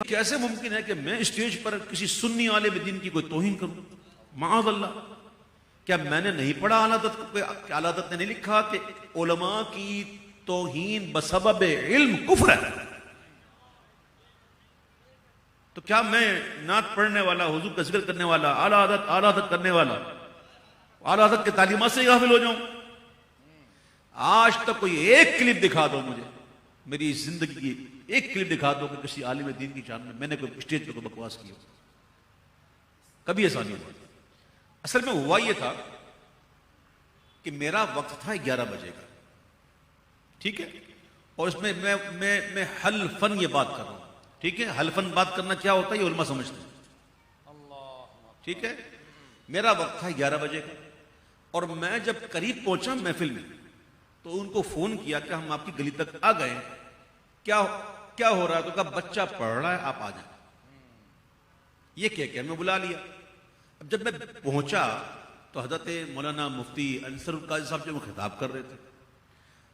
कैसे मुमकिन है कि मैं स्टेज पर किसी सुन्नी आलिम दीन की कोई तौहीन करूं? माअज़ल्लाह। क्या मैंने नहीं पढ़ा? आलादत ने नहीं लिखा कि उलमा की तौहीन बसबब इल्म कुफ्र है? तो क्या मैं नात पढ़ने वाला, हुजूर का जिक्र करने वाला, आला आदत करने वाला, आला आदत के तालीमात से गाफिल हो जाऊं? आज तक कोई एक क्लिप दिखा दो मुझे, मेरी जिंदगी की एक क्लिप दिखा दो कि किसी आलिम दीन की शान में मैंने कोई स्टेज पर कोई बकवास की हो। कभी ऐसा नहीं हुआ। असल में हुआ यह था कि मेरा वक्त था 11 बजे का, ठीक है, और इसमें मैं हल्फन ये बात कर रहा हूं, ठीक है। हल्फन बात करना क्या होता है ये उलमा समझते हैं, ठीक है। मेरा वक्त था 11 बजे का, और मैं जब करीब पहुंचा महफिल में तो उनको फोन किया कि हम आपकी गली तक आ गए, क्या हो रहा है? तो कहा बच्चा पढ़ रहा है, आप आ जाए। ये क्या मैं बुला लिया। अब जब मैं पहुंचा तो हजरत मौलाना मुफ्ती अंसरुल काजी साहब जो खिताब कर रहे थे।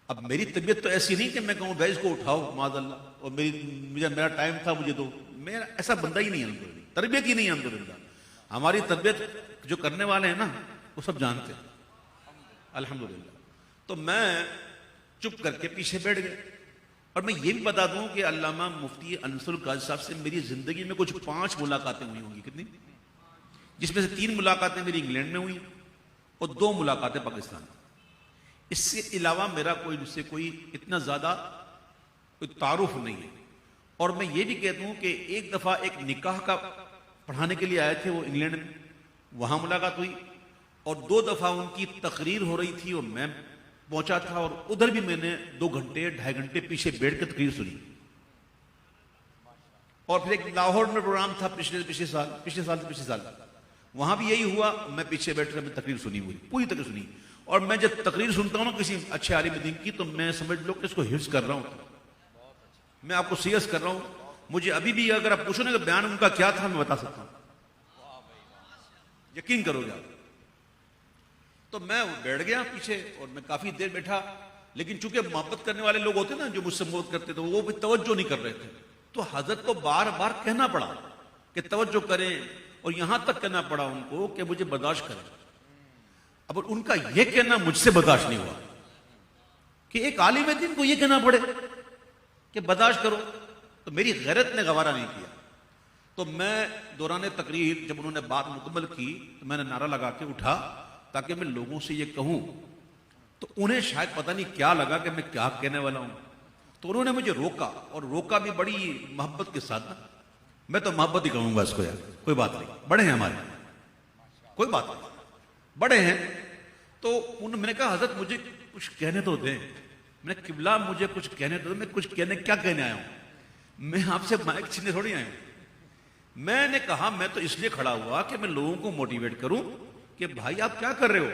अब मेरी तबीयत तो ऐसी नहीं कि मैं कहूं भाई इसको उठाओ माज़अल्लाह, और मेरा टाइम था मुझे दो। मेरा ऐसा बंदा ही नहीं है, अल्हम्दुलिल्लाह, तरबियत ही नहीं है अल्हम्दुलिल्लाह। हमारी तरबियत जो करने वाले हैं ना वो सब जानते हैं अल्हम्दुलिल्लाह। तो मैं चुप करके पीछे बैठ गया। और मैं ये भी बता दूं कि अल्लामा मुफ्ती अंसरुल काजी साहब से मेरी जिंदगी में कुछ 5 मुलाकातें हुई होंगी। कितनी? जिसमें से 3 मुलाकातें मेरी इंग्लैंड में हुई और 2 मुलाकातें पाकिस्तान में। इससे अलावा मेरा कोई उससे कोई इतना ज्यादा कोई तारुफ नहीं है। और मैं ये भी कहता हूं कि एक दफा एक निकाह का पढ़ाने के लिए आए थे वो इंग्लैंड में, वहां मुलाकात हुई, और 2 दफा उनकी तकरीर हो रही थी और मैं पहुंचा था, और उधर भी मैंने 2 घंटे 2.5 घंटे पीछे बैठ कर तकरीर सुनी। और फिर एक लाहौर में प्रोग्राम था पिछले साल, वहां भी यही हुआ। मैं पीछे बैठ कर मैं तकरीर सुनी, पूरी तकरीर सुनी। और मैं जब तकरीर सुनता हूं ना किसी अच्छे आलिम दीन की, तो मैं समझ लो कि इसको हिफ्ज कर रहा हूं। मैं आपको सीरियस कर रहा हूं। मुझे अभी भी अगर आप पूछो ना कि बयान उनका क्या था, मैं बता सकता हूं, यकीन करोगे आप। तो मैं बैठ गया पीछे और मैं काफी देर बैठा, लेकिन चूंकि मोहब्बत करने वाले लोग होते ना जो मुझसे मोहब्बत करते थे, वो भी तवज्जो नहीं कर रहे थे। तो हजरत को बार बार कहना पड़ा कि तवज्जो करें, और यहां तक कहना पड़ा उनको कि मुझे बर्दाश्त करें। अब उनका यह कहना मुझसे बर्दाश्त नहीं हुआ कि एक आलिम दीन को यह कहना पड़े कि बर्दाश्त करो। तो मेरी गैरत ने गवारा नहीं किया। तो मैं दौरान तकरीर जब उन्होंने बात मुकम्मल की तो मैंने नारा लगा के उठा ताकि मैं लोगों से ये कहूं। तो उन्हें शायद पता नहीं क्या लगा कि मैं क्या कहने वाला हूं, तो उन्होंने मुझे रोका, और रोका भी बड़ी मोहब्बत के साथ ना। मैं तो मोहब्बत ही कहूंगा इसको, यार कोई बात नहीं, बड़े हैं हमारे, कोई बात नहीं, बड़े हैं। तो मैंने कहा हजरत मुझे कुछ कहने तो दें। मैंने किबला मुझे कुछ कहने दो, मैं कुछ क्या कहने आया हूं? मैं आपसे माइक छीनने थोड़ी आया हूं। मैंने कहा मैं तो इसलिए खड़ा हुआ कि मैं लोगों को मोटिवेट करूं कि भाई आप क्या कर रहे हो।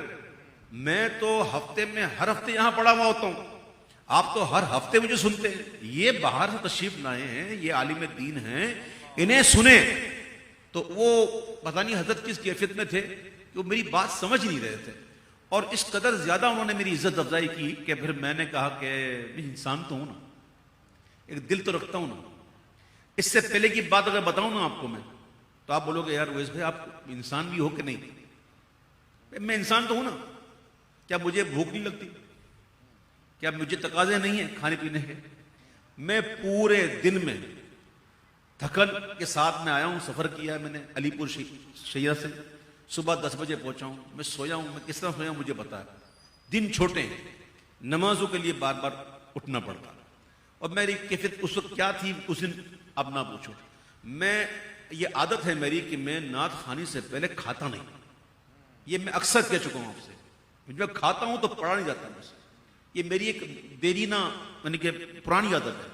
मैं तो हफ्ते में हर हफ्ते यहां पड़ा हुआ होता हूं, आप तो हर हफ्ते मुझे सुनते हैं। ये बाहर से तशरीफ लाए हैं, ये आलिम दीन हैं, इन्हें सुने। तो वो पता नहीं हजरत किस कैफियत में थे कि वो मेरी बात समझ नहीं रहे थे, और इस कदर ज्यादा उन्होंने मेरी इज्जत अफजाई की कि फिर मैंने कहा कि मैं इंसान तो हूं ना, एक दिल तो रखता हूं ना। इससे पहले की बात अगर बताऊं ना आपको मैं, तो आप बोलोगे यार वैसे भाई आप इंसान भी हो कि नहीं। मैं इंसान तो हूं ना। क्या मुझे भूख नहीं लगती? क्या मुझे तकाजे नहीं है खाने पीने के? मैं पूरे दिन में थकन के साथ में आया हूं, सफर किया है मैंने अलीपुर शैया से, सुबह 10 बजे पहुंचा हूं। मैं सोया हूं, मैं किस तरह सोया मुझे पता है। दिन छोटे हैं, नमाजों के लिए बार बार उठना पड़ता। और मेरी कैफियत उस वक्त क्या थी उस दिन अब ना पूछो। ये आदत है मेरी कि मैं नात खानी से पहले खाता नहीं। ये मैं अक्सर कह चुका हूं आपसे, जब खाता हूं तो पढ़ा नहीं जाता मुझसे। ये मेरी एक देरीना यानी कि पुरानी आदत है।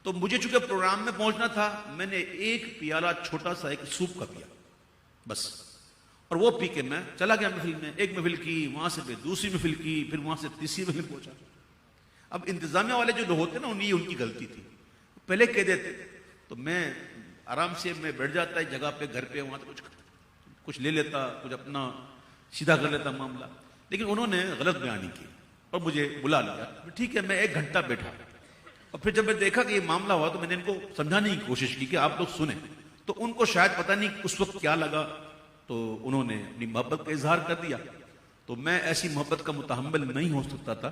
तो मुझे चूंकि प्रोग्राम में पहुंचना था, मैंने एक प्याला छोटा सा एक सूप का पिया बस, और वो पी के मैं चला गया महफिल में। एक महफिल की, वहां से फिर दूसरी महफिल की, फिर वहां से तीसरी महफिल पहुंचा। अब इंतजामिया वाले जो लोग होते हैं ना, उनकी गलती थी, पहले कह देते तो मैं आराम से मैं बैठ जाता है जगह पे, घर पे, वहां से कुछ ले लेता, कुछ अपना सीधा कर लेता मामला। लेकिन उन्होंने गलत बयानी की और मुझे बुला लिया। ठीक है, मैं 1 घंटा बैठा, और फिर जब मैं देखा कि ये मामला हुआ तो मैंने इनको समझाने की कोशिश की कि आप लोग सुने। तो उनको शायद पता नहीं उस वक्त क्या लगा, तो उन्होंने अपनी मोहब्बत का इजहार कर दिया। तो मैं ऐसी मोहब्बत का मुतहम्मिल नहीं हो सकता था,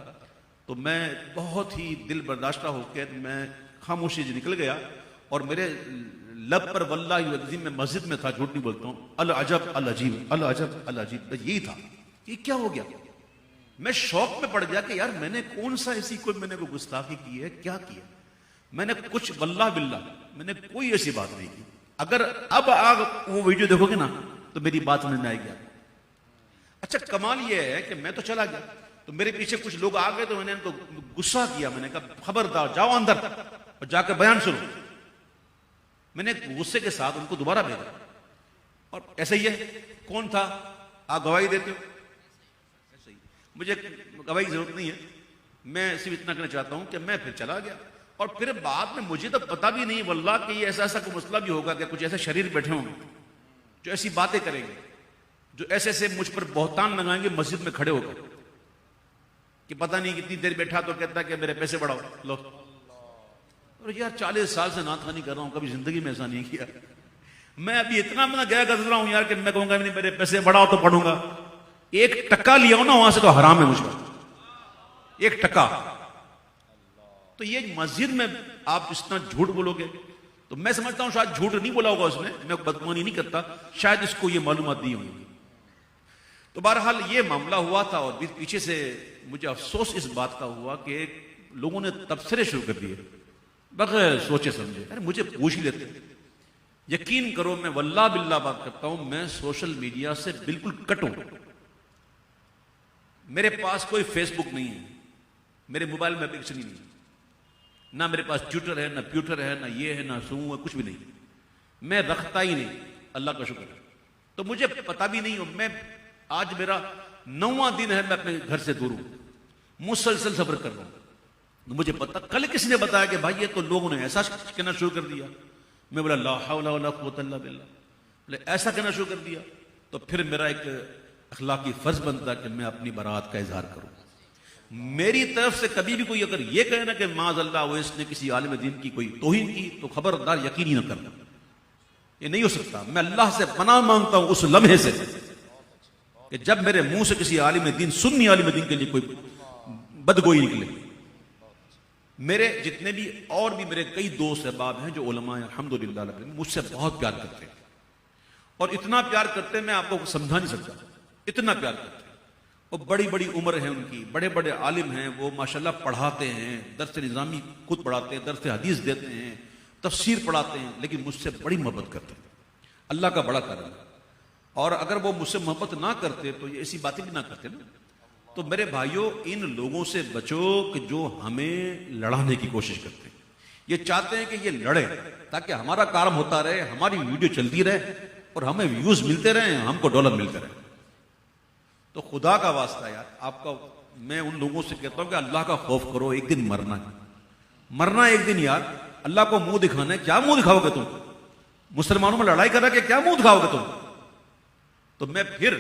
तो मैं बहुत ही दिल बर्दाश्ता होकर मैं खामोशी से निकल गया। और मेरे लब पर वल्लाहि अज़ीम में मस्जिद में था, झूठ नहीं बोलता हूँ, अल अजब अल अजीब, अल अजब अल अजीब, बस यही था कि क्या हो गया। मैं शौक में पड़ गया कि यार मैंने कौन सा ऐसी कोई मैंने को गुस्ताखी की है, क्या किया मैंने, कुछ वल्लाह बिल्लाह मैंने कोई ऐसी बात नहीं की। अगर अब आप वो वीडियो देखोगे ना तो मेरी बात समझ में आएगी। अच्छा कमाल ये है कि मैं तो चला गया, तो मेरे पीछे कुछ लोग आ गए, तो मैंने उनको गुस्सा किया। मैंने कहा खबरदार जाओ अंदर और जाकर बयान सुनो। मैंने गुस्से के साथ उनको दोबारा भेजा, और ऐसा ही है, कौन था आप गवाही देते हो, ऐसा ही। मुझे गवाही की जरूरत नहीं है, मैं सिर्फ इतना कहना चाहता हूं कि मैं फिर चला गया। और फिर बाद में मुझे तो पता भी नहीं वल्लाह कि ये ऐसा ऐसा कोई मसला भी होगा कि कुछ ऐसे शरीर बैठे होंगे जो ऐसी बातें करेंगे, जो ऐसे ऐसे मुझ पर बहतान लगाएंगे मस्जिद में खड़े होकर कि पता नहीं कितनी देर बैठा तो कहता कि मेरे पैसे बढ़ाओ लो। और यार 40 साल से नाथखानी कर रहा हूं, कभी जिंदगी में ऐसा नहीं किया। मैं अभी इतना मैं गया गुजरा हूं यार कि मैं कहूंगा नहीं मेरे पैसे बढ़ाओ तो पढ़ूंगा। 1 टका लिया हो ना वहां से तो हराम है मुझको, 1 टका। तो ये मस्जिद में आप इतना झूठ बोलोगे, तो मैं समझता हूं शायद झूठ नहीं बोला होगा उसने, मैं बदगुमानी नहीं करता, शायद इसको ये मालूमात दी होंगी। तो बहरहाल ये मामला हुआ था, और पीछे से मुझे अफसोस इस बात का हुआ कि लोगों ने तबसरे शुरू कर दिए बगैर सोचे समझे। अरे मुझे पूछ ही लेते। यकीन करो मैं वल्लाह बिल्लाह बात करता हूं, मैं सोशल मीडिया से बिल्कुल कट हूं। मेरे पास कोई फेसबुक नहीं है, मेरे मोबाइल में एप्लीकेशन ही नहीं, ना मेरे पास ट्विटर है, ना प्यूटर है, ना ये है, ना सू है, कुछ भी नहीं। मैं रखता ही नहीं, अल्लाह का शुक्र है। तो मुझे पता भी नहीं हो, मैं आज मेरा 9वां दिन है मैं अपने घर से दूर हूं, मुसलसल सफर कर रहा हूं। मुझे पता, कल किसने बताया कि भाई ये तो लोगों ने ऐसा कहना शुरू कर दिया। मैं बोला ला हौला वला कुव्वता इल्ला बिल्लाह, बोले ऐसा कहना शुरू कर दिया। तो फिर मेरा एक अखलाकी फर्ज बनता कि मैं अपनी बरात का इजहार करूं। मेरी तरफ से कभी भी कोई अगर ये कहे ना कि माज़अल्लाह वो इसने किसी आलिम दीन की कोई तौहीन की, तो खबरदार यकीन ही ना करना, ये नहीं हो सकता। मैं अल्लाह से पनाह मांगता हूं उस लम्हे से कि जब मेरे मुंह से किसी आलिम दीन, सुन्नी आलिम दीन के लिए कोई बदगोई निकले। मेरे जितने भी और भी मेरे कई दोस्त अहबाब हैं जो उलमा हैं अल्हम्दुलिल्लाह मुझसे बहुत प्यार करते हैं, और इतना प्यार करते हैं मैं आपको समझा नहीं सकता, इतना प्यार करते हैं। और बड़ी बड़ी उम्र है उनकी, बड़े बड़े आलिम हैं वो, माशाल्लाह पढ़ाते हैं, दर्स निज़ामी खुद पढ़ाते हैं, दर्स हदीस देते हैं, तफसीर पढ़ाते हैं, लेकिन मुझसे बड़ी मोहब्बत करते हैं। अल्लाह का बड़ा करम है। और अगर वो मुझसे मोहब्बत ना करते तो ये ऐसी बातें भी ना करते ना। तो मेरे भाइयों, इन लोगों से बचो कि जो हमें लड़ाने की कोशिश करते हैं। ये चाहते हैं कि ये लड़े ताकि हमारा काम होता रहे, हमारी वीडियो चलती रहे और हमें व्यूज मिलते रहे, हमको डॉलर मिलते रहे। तो खुदा का वास्ता यार, आपका मैं उन लोगों से कहता हूं कि अल्लाह का खौफ करो, एक दिन मरना है, मरना एक दिन यार। अल्लाह को मुंह दिखाना है, क्या मुंह दिखाओगे तुम? मुसलमानों में लड़ाई कर रहा है कि क्या मुंह दिखाओगे तुम? तो मैं फिर,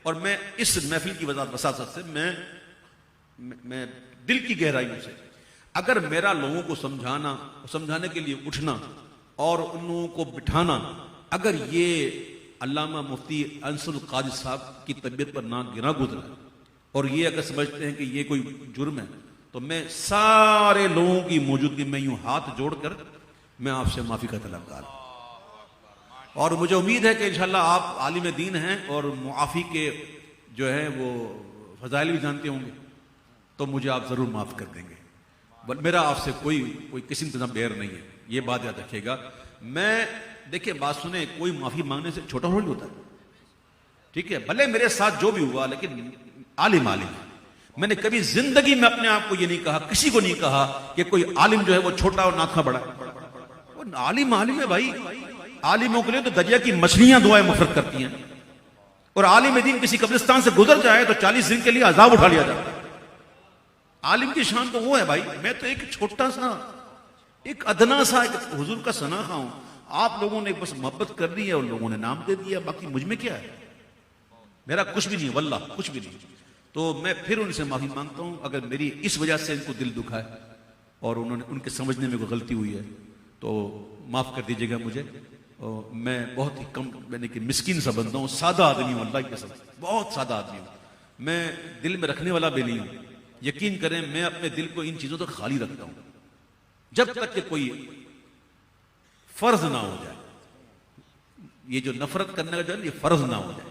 और मैं इस महफिल की वसात से मैं दिल की गहराइयों से, अगर मेरा लोगों को समझाने के लिए उठना और उन लोगों को बिठाना, अगर ये अल्लामा मुफ्ती अंसुल काजी साहब की तबीयत पर ना गिरा गुजरा और ये अगर समझते हैं कि ये कोई जुर्म है, तो मैं सारे लोगों की मौजूदगी में यूं हाथ जोड़कर मैं आपसे माफी का तलबगार हूं। और मुझे उम्मीद है कि इंशाल्लाह आप आलिम दीन हैं और मुआफ़ी के जो है वो फजाइल भी जानते होंगे, तो मुझे आप जरूर माफ कर देंगे। मेरा आपसे कोई किस्म का बैर नहीं है, ये बात याद रखिएगा। मैं देखिए, बात सुने, कोई माफी मांगने से छोटा नहीं होता, ठीक है? भले मेरे साथ जो भी हुआ, लेकिन आलिम है। मैंने कभी जिंदगी में अपने आप को ये नहीं कहा, किसी को नहीं कहा कि कोई आलिम जो है वो छोटा और नाथा बड़ा। वो आलिम है भाई। आलिमों के लिए तो दरिया की मछलियां दुआएं मफरत करती हैं, और आलिम दीन किसी कब्रिस्तान से गुजर जाए तो 40 दिन के लिए अजाब उठा लिया जाता है। आलिम की शान तो वो है भाई। मैं तो एक छोटा सा, एक अदना सा एक हुजूर का सनाखा हूं। आप लोगों ने बस मोहब्बत कर दी है और लोगों ने नाम दे दिया, बाकी मुझ में क्या है? मेरा कुछ भी नहीं, वल्लाह कुछ भी नहीं। तो मैं फिर उनसे माफी मांगता हूं अगर मेरी इस वजह से इनको दिल दुखा है। और उन्होंने उनके समझने में कोई गलती हुई है तो माफ़ कर दीजिएगा मुझे। और मैं बहुत ही कम मैंने कि मिस्किन सा बंदा हूँ, सादा आदमी हूँ, अल्लाह की कसम बहुत सादा आदमी हूँ। मैं दिल में रखने वाला भी नहीं हूँ। यकीन करें मैं अपने दिल को इन चीज़ों तक खाली रखता हूँ जब तक कि कोई फर्ज ना हो जाए। ये जो नफरत करने का जो है ये फर्ज ना हो जाए।